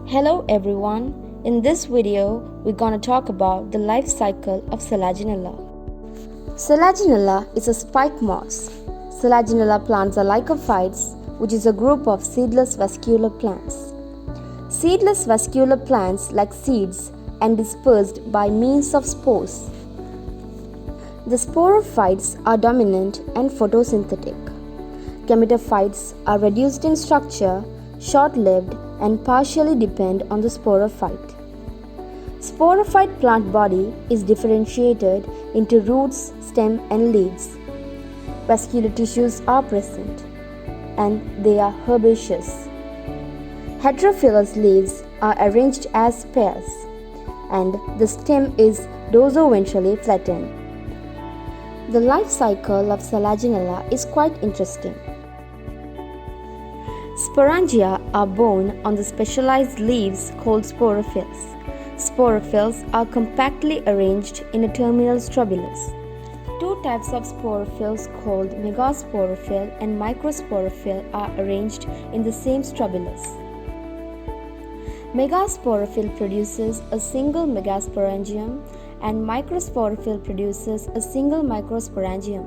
Hello everyone, in this video we're gonna talk about the life cycle of Selaginella. Selaginella is a spike moss. Selaginella plants are lycophytes, which is a group of seedless vascular plants. Seedless vascular plants lack seeds and dispersed by means of spores. The sporophytes are dominant and photosynthetic. Gametophytes are reduced in structure, short-lived, and partially depend on the sporophyte. Sporophyte plant body is differentiated into roots, stem, and leaves. Vascular tissues are present, and they are herbaceous. Heterophyllous leaves are arranged as pairs, and the stem is dorsoventrally flattened. The life cycle of Selaginella is quite interesting. Sporangia are borne on the specialized leaves called sporophylls. Sporophylls are compactly arranged in a terminal strobilus. Two types of sporophylls called megasporophyll and microsporophyll are arranged in the same strobilus. Megasporophyll produces a single megasporangium and microsporophyll produces a single microsporangium.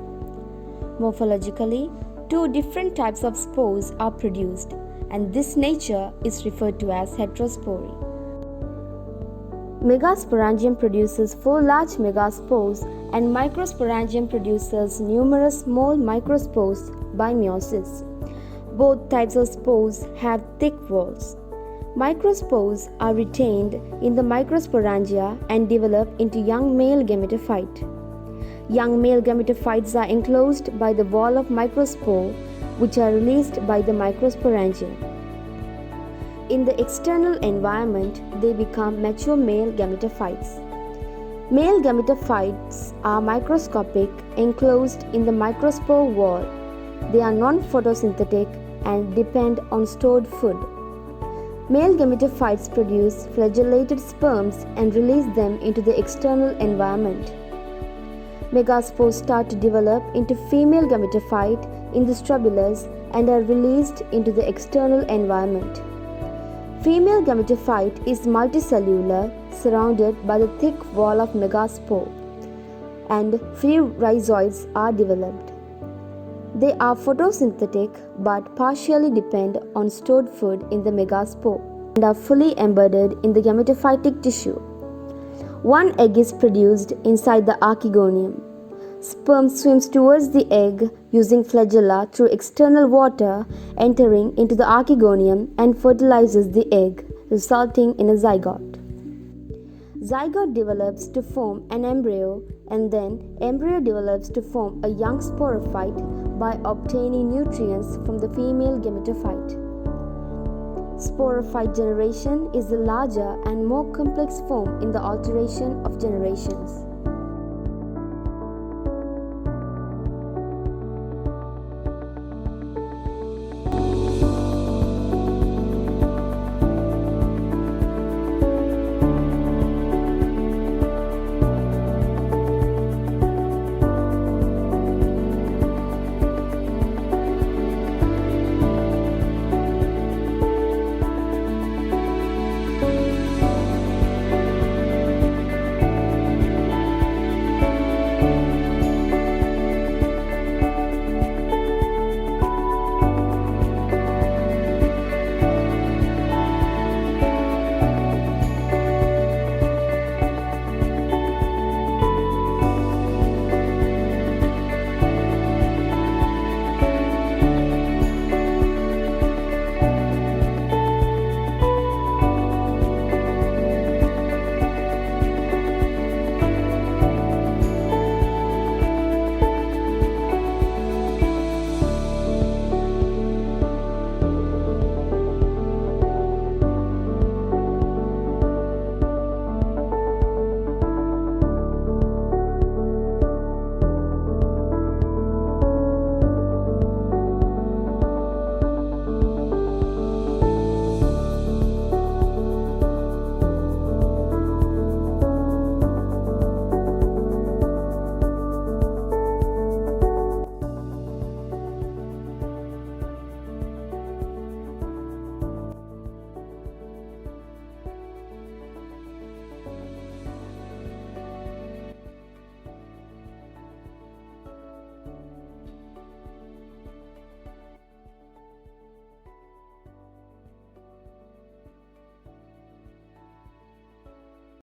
Morphologically, two different types of spores are produced, and this nature is referred to as heterospory. Megasporangium produces 4 large megaspores, and microsporangium produces numerous small microspores by meiosis. Both types of spores have thick walls. Microspores are retained in the microsporangia and develop into young male gametophyte. Young male gametophytes are enclosed by the wall of microspore, which are released by the microsporangium. In the external environment, they become mature male gametophytes. Male gametophytes are microscopic, enclosed in the microspore wall. They are non-photosynthetic and depend on stored food. Male gametophytes produce flagellated sperms and release them into the external environment. Megaspores start to develop into female gametophyte in the strobilus and are released into the external environment. Female gametophyte is multicellular, surrounded by the thick wall of megaspore, and few rhizoids are developed. They are photosynthetic but partially depend on stored food in the megaspore and are fully embedded in the gametophytic tissue. One egg is produced inside the archegonium. Sperm swims towards the egg using flagella through external water, entering into the archegonium and fertilizes the egg, resulting in a zygote. Zygote develops to form an embryo, and then embryo develops to form a young sporophyte by obtaining nutrients from the female gametophyte. Sporophyte generation is the larger and more complex form in the alternation of generations.